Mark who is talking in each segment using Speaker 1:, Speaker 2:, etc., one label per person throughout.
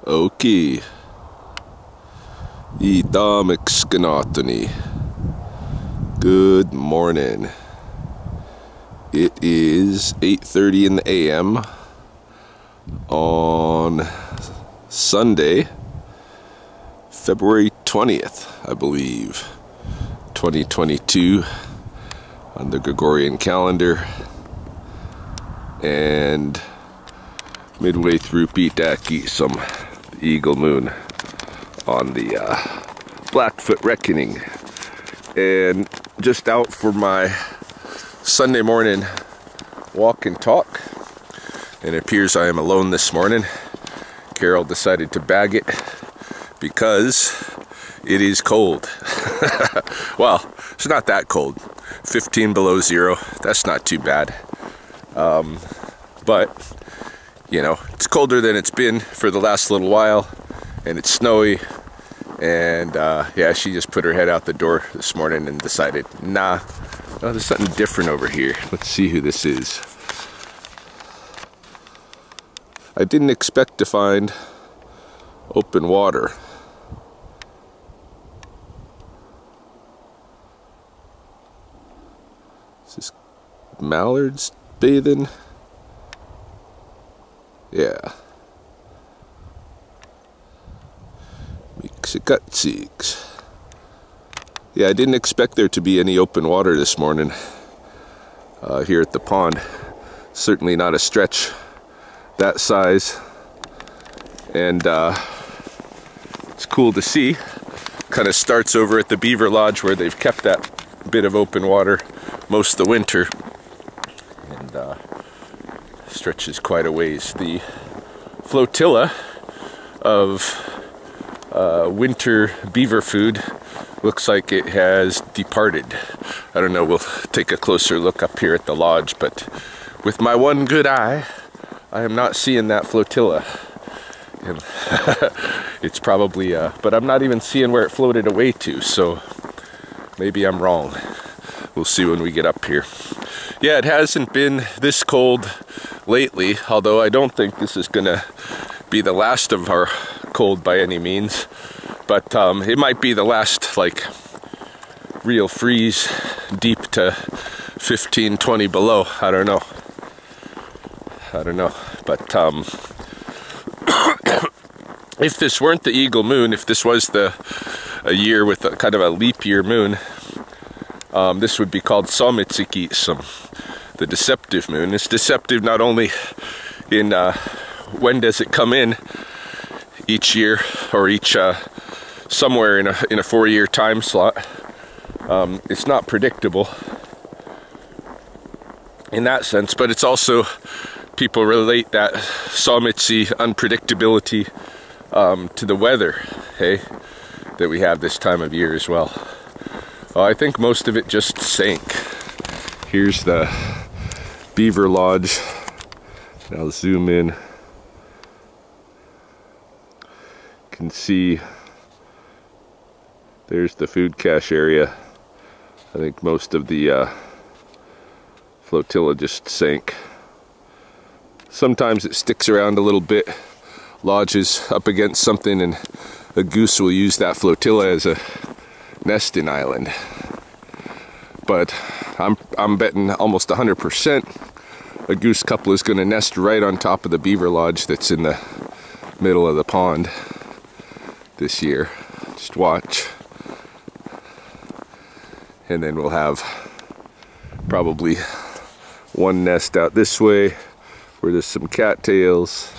Speaker 1: Okay. Itamixkanatoni. Good morning. It is 8:30 in the AM on Sunday, February 20th, I believe, 2022 on the Gregorian calendar, and midway through Pitaki, some eagle moon on the Blackfoot reckoning, and just out for my Sunday morning walk and talk, and it appears I am alone this morning. Carol decided to bag it because it is cold. Well, it's not that cold. 15 below zero, that's not too bad. But you know, it's colder than it's been for the last little while, and it's snowy, and yeah, she just put her head out the door this morning and decided, nah, oh, there's something different over here. Let's see who this is. I didn't expect to find open water. Is this mallards bathing? Yeah. Mixikatsiks. Yeah, I didn't expect there to be any open water this morning here at the pond. Certainly not a stretch that size. And it's cool to see. Kind of starts over at the Beaver Lodge, where they've kept that bit of open water most of the winter. And stretches quite a ways. The flotilla of winter beaver food looks like it has departed. I don't know, we'll take a closer look up here at the lodge, but with my one good eye, I am not seeing that flotilla. And it's probably, but I'm not even seeing where it floated away to, so maybe I'm wrong. We'll see when we get up here. Yeah, it hasn't been this cold lately, although I don't think this is gonna be the last of our cold by any means, but it might be the last, like, real freeze deep to 15, 20 below. I don't know, but if this weren't the eagle moon, if this was a year with a kind of a leap year moon, this would be called Samitsuki, the deceptive moon. It's deceptive not only in when does it come in each year, or each somewhere in a 4-year time slot. It's not predictable in that sense, but it's also, people relate that Samitsi unpredictability to the weather, hey, that we have this time of year as well. Well, I think most of it just sank. Here's the Beaver Lodge. I'll zoom in. You can see there's the food cache area. I think most of the flotilla just sank. Sometimes it sticks around a little bit, lodges up against something, and a goose will use that flotilla as a nesting island. But I'm betting almost 100% a goose couple is going to nest right on top of the Beaver Lodge that's in the middle of the pond this year. Just watch. And then we'll have probably one nest out this way where there's some cattails,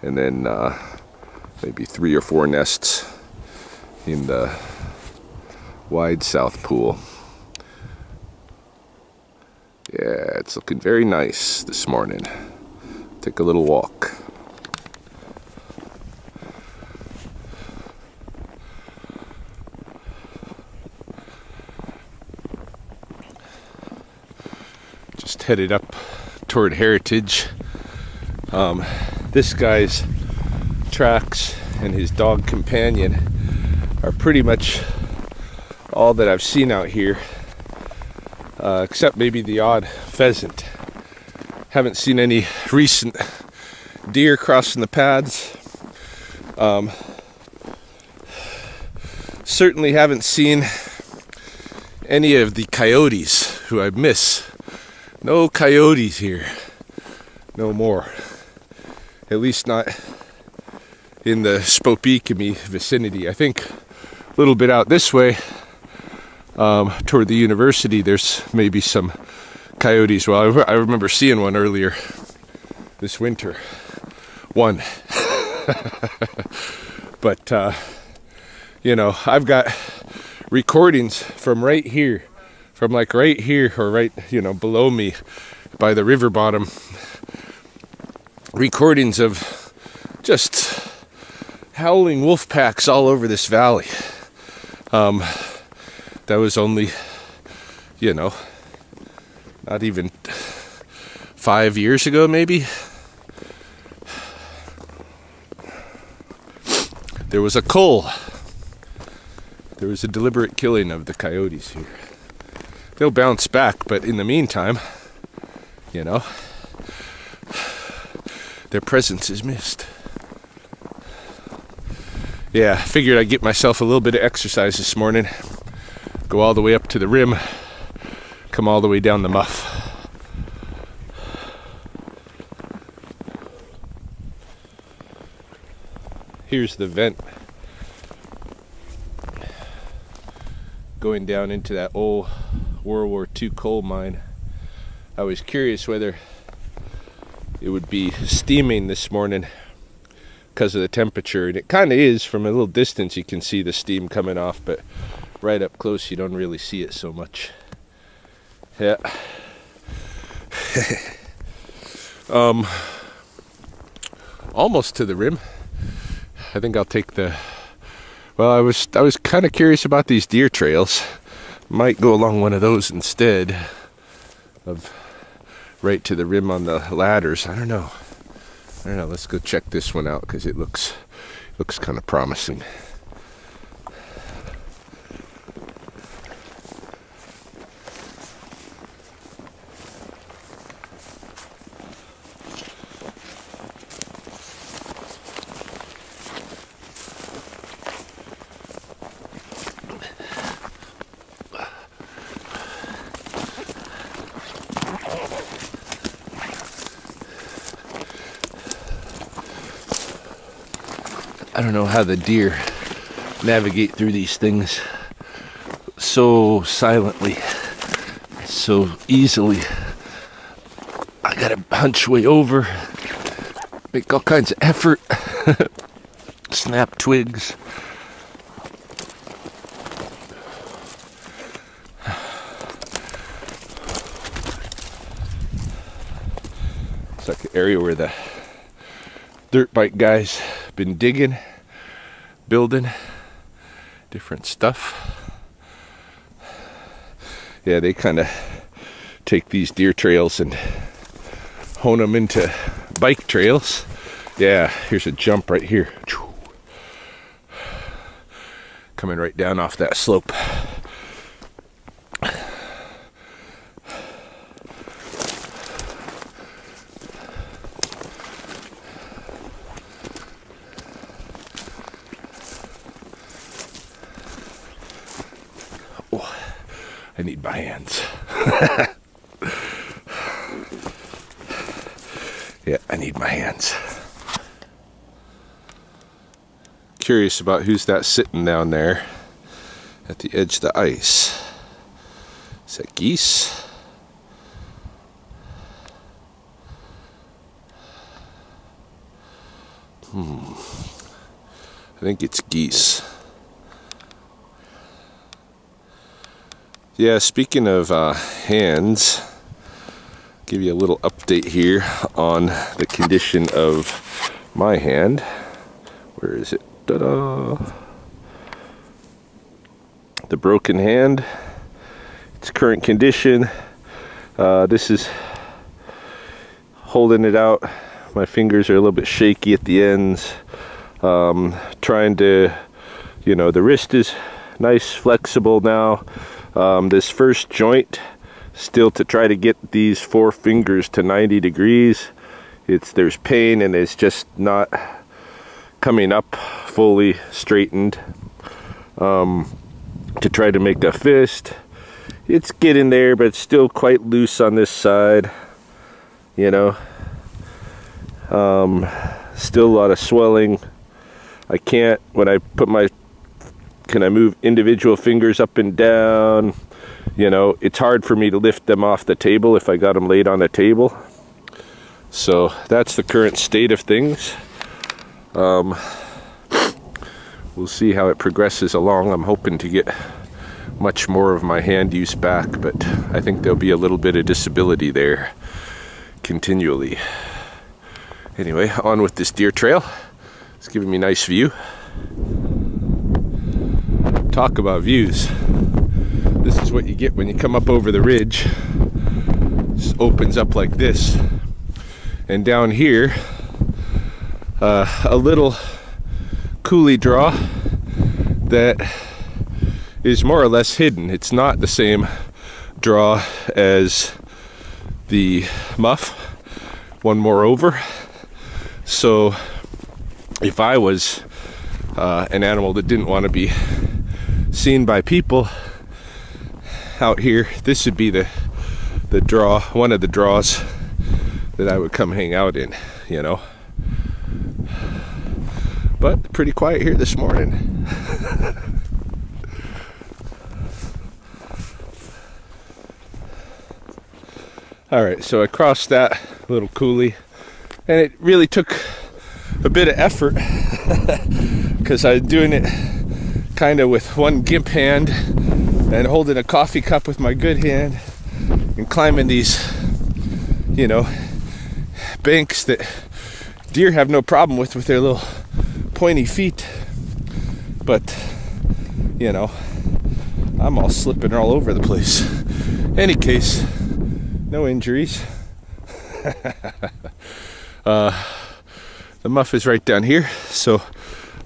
Speaker 1: and then maybe 3 or 4 nests in the wide south pool. Yeah, it's looking very nice this morning. Take a little walk. Just headed up toward Heritage. This guy's tracks and his dog companion are pretty much all that I've seen out here, except maybe the odd pheasant. Haven't seen any recent deer crossing the paths. Certainly haven't seen any of the coyotes who I miss. No coyotes here. No more. At least not in the Sspopiikimi vicinity. I think a little bit out this way, toward the university, there's maybe some coyotes. Well, I remember seeing one earlier this winter. One. But, you know, I've got recordings from right here, from like right here, or right, you know, below me by the river bottom. Recordings of just howling wolf packs all over this valley. That was only, you know, not even 5 years ago, maybe. There was a cull. There was a deliberate killing of the coyotes here. They'll bounce back, but in the meantime, you know, their presence is missed. Yeah, I figured I'd get myself a little bit of exercise this morning. Go all the way up to the rim, come all the way down the muff. Here's the vent going down into that old World War II coal mine. I was curious whether it would be steaming this morning because of the temperature, and it kind of is. From a little distance you can see the steam coming off, but right up close you don't really see it so much. Yeah. Almost to the rim. I think I'll take the, well, I was kind of curious about these deer trails. Might go along one of those instead of right to the rim on the ladders. I don't know. Let's go check this one out because it looks kind of promising. I don't know how the deer navigate through these things so silently, so easily. I gotta hunch way over, make all kinds of effort, snap twigs. It's like an area where the dirt bike guys been digging, building different stuff. Yeah, they kind of take these deer trails and hone them into bike trails. Yeah, here's a jump right here. Coming right down off that slope. I need my hands. Yeah, I need my hands. Curious about who's that sitting down there at the edge of the ice. Is that geese? I think it's geese. Yeah, speaking of hands, give you a little update here on the condition of my hand. Where is it? Ta-da! The broken hand. Its current condition. This is holding it out. My fingers are a little bit shaky at the ends. Trying to, you know, the wrist is nice, flexible now. This first joint, still to try to get these 4 fingers to 90 degrees. There's pain and it's just not coming up fully straightened to try to make a fist. It's getting there, but it's still quite loose on this side, you know. Still a lot of swelling. I can't, when I put my, can I move individual fingers up and down? You know, it's hard for me to lift them off the table if I got them laid on the table. So that's the current state of things. We'll see how it progresses along. I'm hoping to get much more of my hand use back, but I think there'll be a little bit of disability there continually. Anyway, on with this deer trail. It's giving me a nice view. Talk about views. This is what you get when you come up over the ridge. It just opens up like this. And down here, a little coulee draw that is more or less hidden. It's not the same draw as the muff, one more over. So if I was an animal that didn't want to be seen by people out here, this would be the draw, one of the draws that I would come hang out in, you know. But pretty quiet here this morning. Alright, so I crossed that little coulee, and it really took a bit of effort because I was doing it kind of with one gimp hand and holding a coffee cup with my good hand and climbing these, you know, banks that deer have no problem with their little pointy feet. But, you know, I'm all slipping all over the place. Any case, no injuries. The muff is right down here, so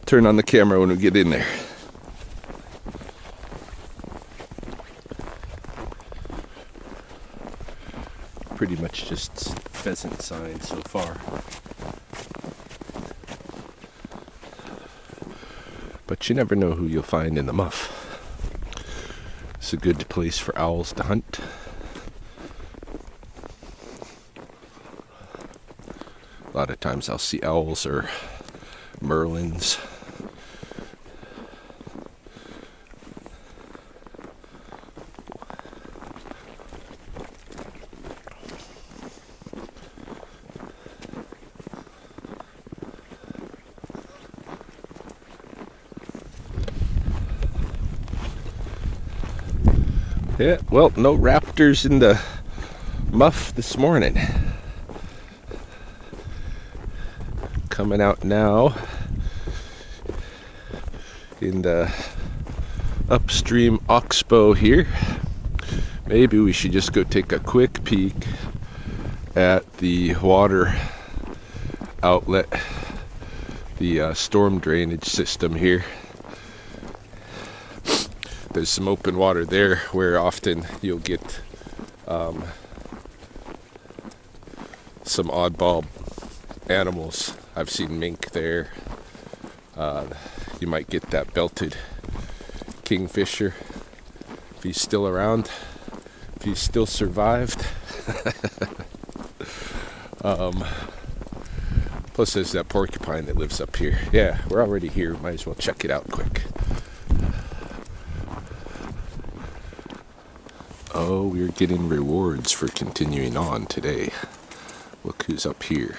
Speaker 1: turn on the camera when we get in there. Pretty much just pheasant sign so far. But you never know who you'll find in the muff. It's a good place for owls to hunt. A lot of times I'll see owls or merlins. Yeah, well, no raptors in the muff this morning. Coming out now in the upstream oxbow here. Maybe we should just go take a quick peek at the water outlet, the storm drainage system here. There's some open water there where often you'll get some oddball animals. I've seen mink there. You might get that belted kingfisher if he's still around, if he's still survived. Plus there's that porcupine that lives up here. Yeah, we're already here. Might as well check it out quick. Oh, we're getting rewards for continuing on today. Look who's up here.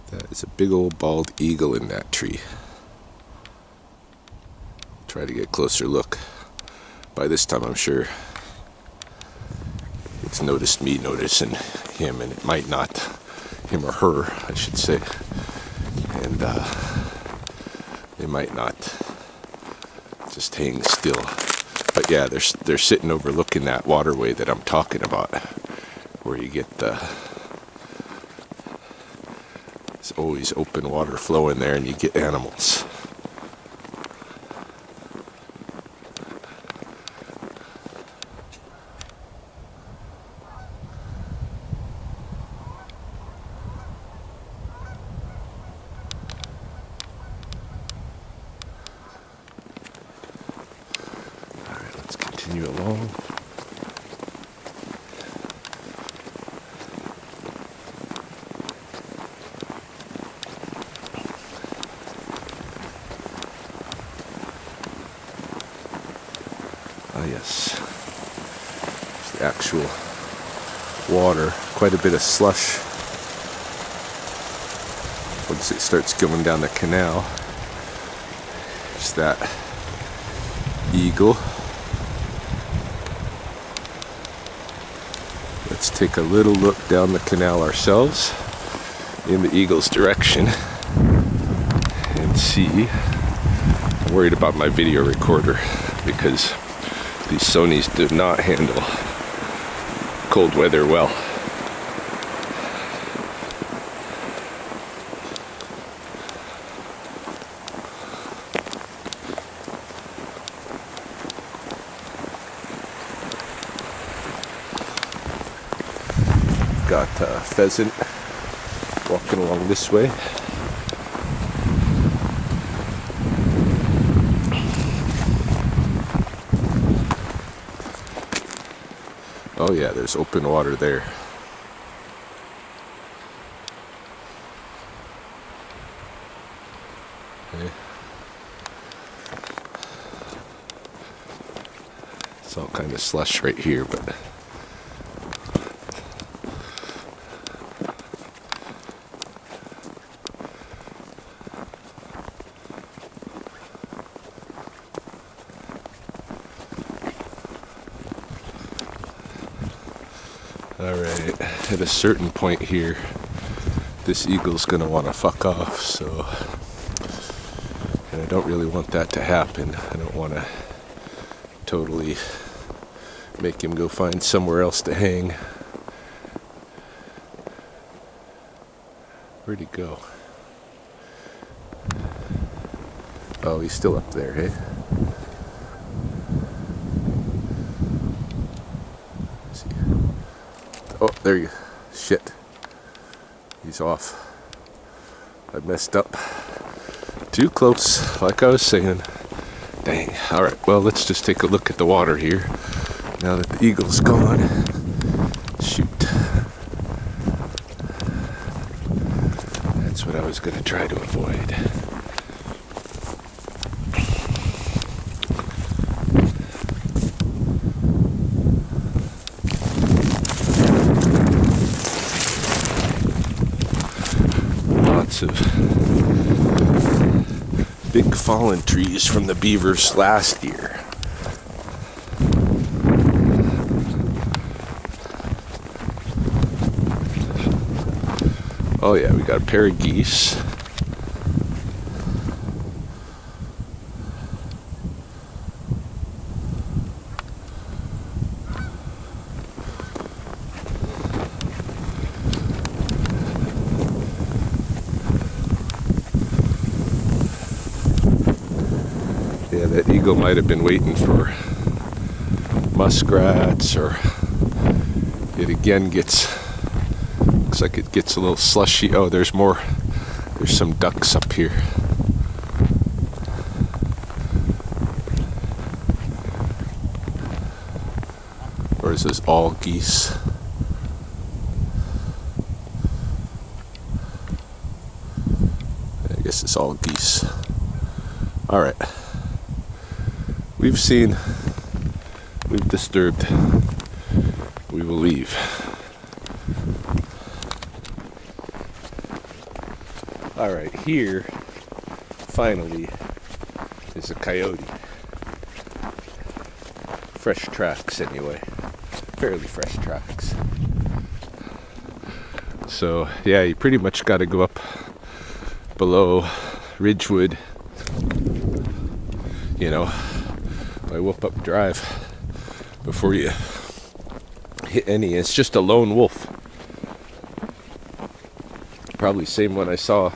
Speaker 1: That is a big old bald eagle in that tree. Try to get a closer look. By this time I'm sure it's noticed me noticing him, and it might not, him or her I should say, and they might not just hang still. But yeah, they're sitting overlooking that waterway that I'm talking about, where you get the, it's always open water flowing there, and you get animals. continue along. Ah, yes. It's the actual water. Quite a bit of slush. Once it starts going down the canal, there's that eagle. Let's take a little look down the canal ourselves in the eagle's direction and see. I'm worried about my video recorder because these Sonys do not handle cold weather well. Got a pheasant walking along this way. Oh yeah, there's open water there. Okay. It's all kind of slush right here, but alright, at a certain point here, this eagle's gonna want to fuck off, so, and I don't really want that to happen. I don't want to totally make him go find somewhere else to hang. Where'd he go? Oh, he's still up there, hey? Oh, there you go. Shit. He's off. I messed up. Too close, like I was saying. Dang. Alright, well, let's just take a look at the water here. Now that the eagle's gone. Shoot. That's what I was going to try to avoid. Of big fallen trees from the beavers last year. Oh yeah, we got a pair of geese. Yeah, that eagle might have been waiting for muskrats, or it again gets, looks like it gets a little slushy. Oh, there's more, there's some ducks up here. Or is this all geese? I guess it's all geese. Alright. We've seen, we've disturbed, we will leave. Alright, here, finally, is a coyote. Fresh tracks anyway, fairly fresh tracks. So yeah, you pretty much got to go up below Ridgewood, you know, by Whoop Up Drive before you hit any. It's just a lone wolf. Probably same one I saw,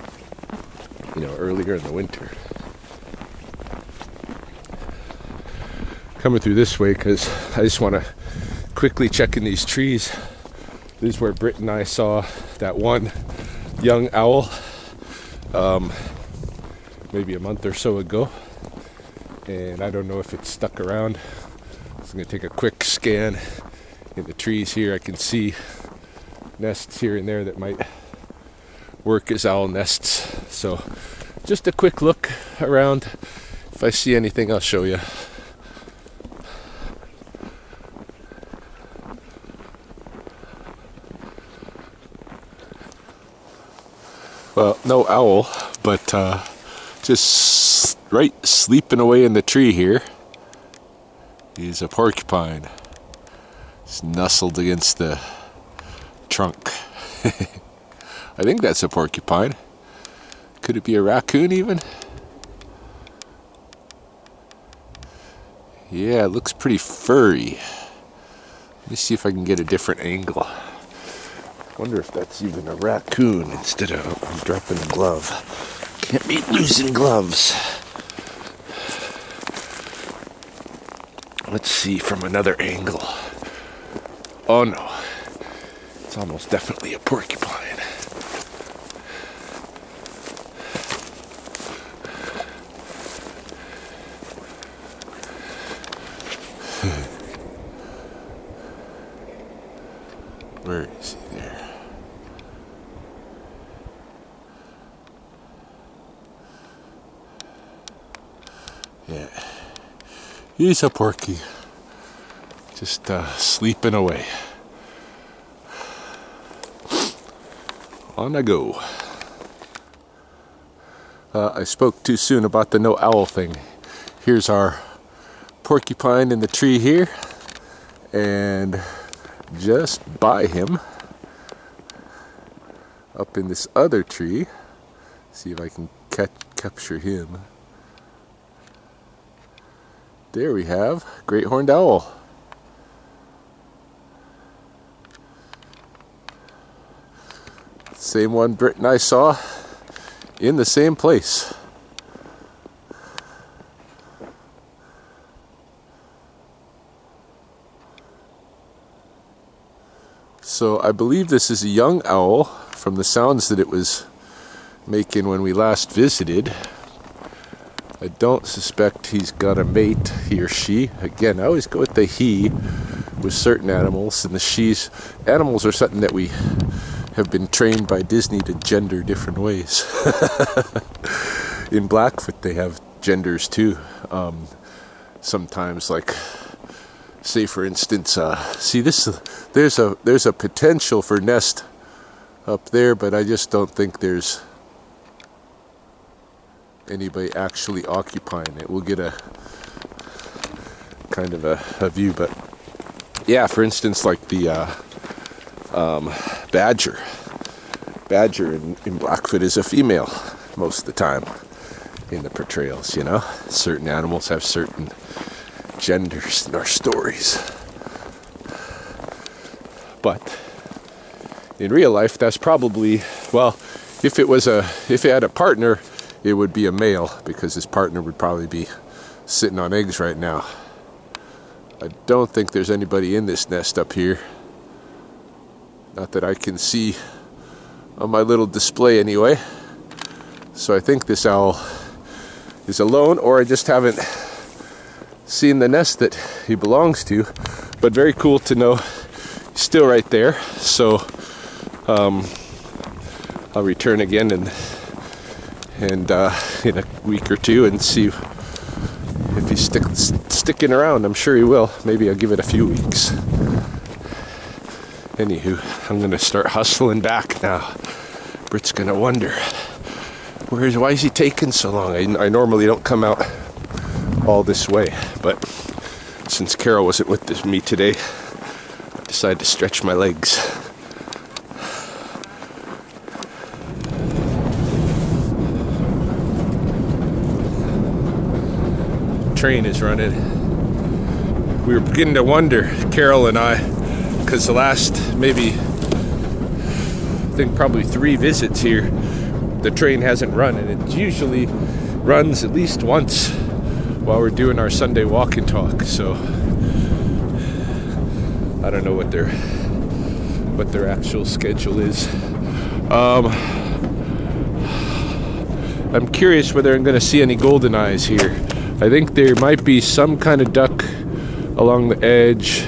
Speaker 1: you know, earlier in the winter. Coming through this way because I just want to quickly check in these trees. This is where Britt and I saw that one young owl maybe a month or so ago. And I don't know if it's stuck around I'm going to take a quick scan in the trees here. I can see nests here and there that might work as owl nests. So just a quick look around. If I see anything, I'll show you. Well, no owl, but just right sleeping away in the tree here is a porcupine. It's nestled against the trunk. I think that's a porcupine. Could it be a raccoon even? Yeah, it looks pretty furry. Let me see if I can get a different angle. Wonder if that's even a raccoon instead of I'm dropping a glove. Can't be losing gloves. Let's see from another angle. Oh no, it's almost definitely a porcupine. Where is he there? Yeah, he's a porky, just sleeping away. On I go. I spoke too soon about the no owl thing. Here's our porcupine in the tree here, and just by him, up in this other tree, see if I can capture him. There we have great horned owl. Same one Britt and I saw in the same place. So I believe this is a young owl from the sounds that it was making when we last visited. I don't suspect he's got a mate, he or she. Again, I always go with the he with certain animals, and the she's. Animals are something that we have been trained by Disney to gender different ways. In Blackfoot they have genders too. Sometimes, like, say for instance, see this, there's a potential for nest up there, but I just don't think there's anybody actually occupying it. We'll get a kind of a view, but yeah, for instance, like the badger in Blackfoot is a female most of the time in the portrayals, you know. Certain animals have certain genders in our stories, but in real life that's probably, well, if it had a partner, it would be a male, because his partner would probably be sitting on eggs right now. I don't think there's anybody in this nest up here, not that I can see on my little display anyway. So I think this owl is alone, or I just haven't seen the nest that he belongs to. But very cool to know he's still right there. So I'll return again and in a week or two and see if he's sticking around. I'm sure he will. Maybe I'll give it a few weeks. Anywho, I'm gonna start hustling back now. Britt's gonna wonder, why is he taking so long? I normally don't come out all this way, but since Carol wasn't with me today, I decided to stretch my legs. Train is running. We were beginning to wonder, Carol and I, because the last maybe, I think probably 3 visits here, the train hasn't run, and it usually runs at least once while we're doing our Sunday walk and talk. So I don't know what their actual schedule is. I'm curious whether I'm going to see any golden eyes here. I think there might be some kind of duck along the edge,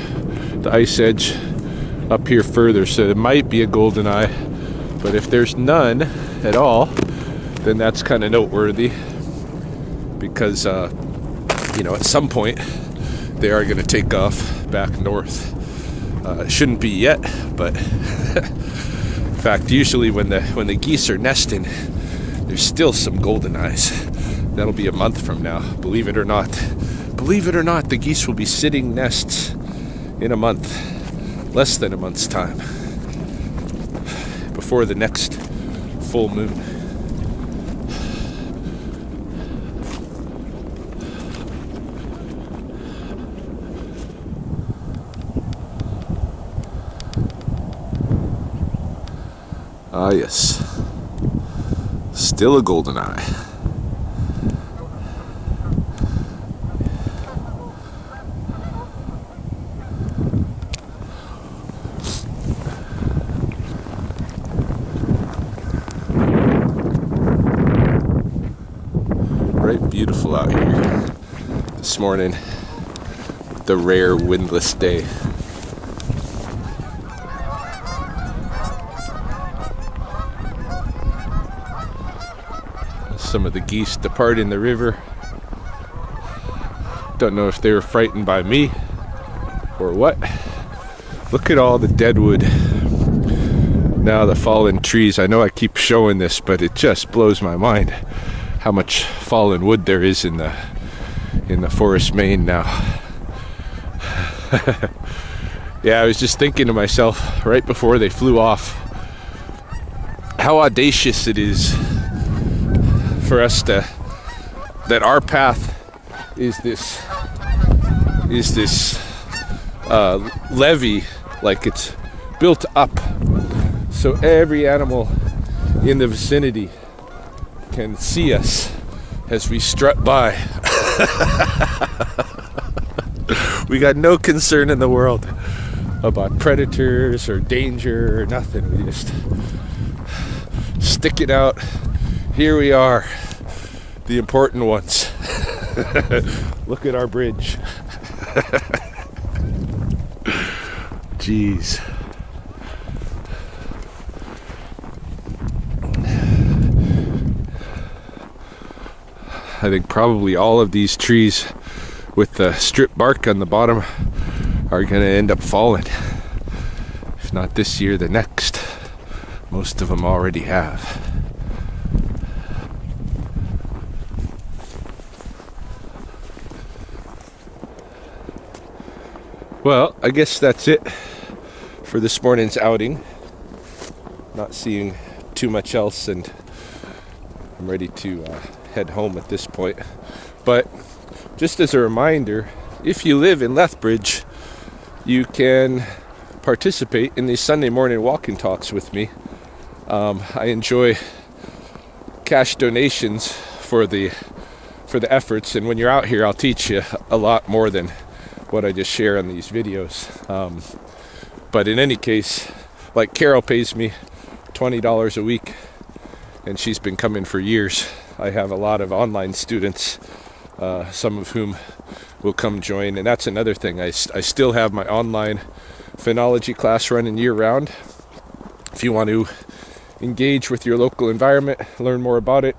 Speaker 1: the ice edge up here further, so it might be a goldeneye. But if there's none at all, then that's kind of noteworthy, because you know, at some point they are going to take off back north. It shouldn't be yet, but in fact, usually when the geese are nesting, there's still some goldeneyes. That'll be a month from now, believe it or not. Believe it or not, the geese will be sitting nests in a month, less than a month's time, before the next full moon. Ah yes, still a goldeneye. Right, beautiful out here this morning, the rare windless day. Some of the geese departing the river. Don't know if they were frightened by me or what. Look at all the dead wood. Now the fallen trees. I know I keep showing this, but it just blows my mind how much fallen wood there is in the forest main now. Yeah, I was just thinking to myself right before they flew off, how audacious it is for us that our path is this levee, like it's built up so every animal in the vicinity can see us as we strut by. We got no concern in the world about predators or danger or nothing. We just stick it out. Here we are, the important ones. Look at our bridge. Jeez. I think probably all of these trees with the strip bark on the bottom are going to end up falling. If not this year, the next. Most of them already have. Well, I guess that's it for this morning's outing. Not seeing too much else, and I'm ready to head home at this point. But just as a reminder, if you live in Lethbridge, you can participate in these Sunday morning walking talks with me. I enjoy cash donations for the efforts, and when you're out here, I'll teach you a lot more than what I just share on these videos. But in any case, like Carol pays me $20 a week, and she's been coming for years. I have a lot of online students, some of whom will come join, and that's another thing. I still have my online phenology class running year-round. If you want to engage with your local environment, learn more about it,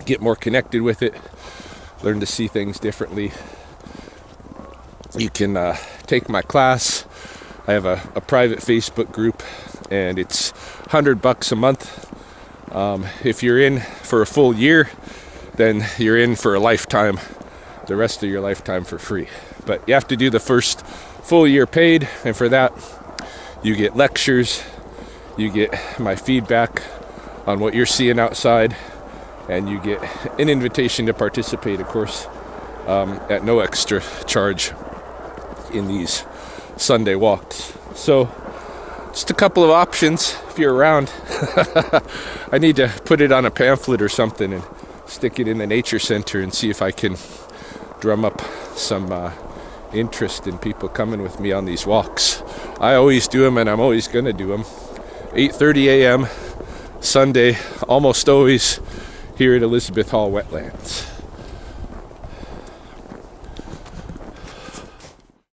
Speaker 1: get more connected with it, learn to see things differently, you can take my class. I have a private Facebook group, and it's $100 a month. If you're in for a full year, then you're in for a lifetime, the rest of your lifetime for free. But you have to do the first full year paid, and for that you get lectures, you get my feedback on what you're seeing outside, and you get an invitation to participate, of course, at no extra charge in these Sunday walks. So just a couple of options if you're around. I need to put it on a pamphlet or something and stick it in the nature center and see if I can drum up some interest in people coming with me on these walks. I always do them, and I'm always going to do them. 8:30 a.m. Sunday, almost always here at Elizabeth Hall Wetlands.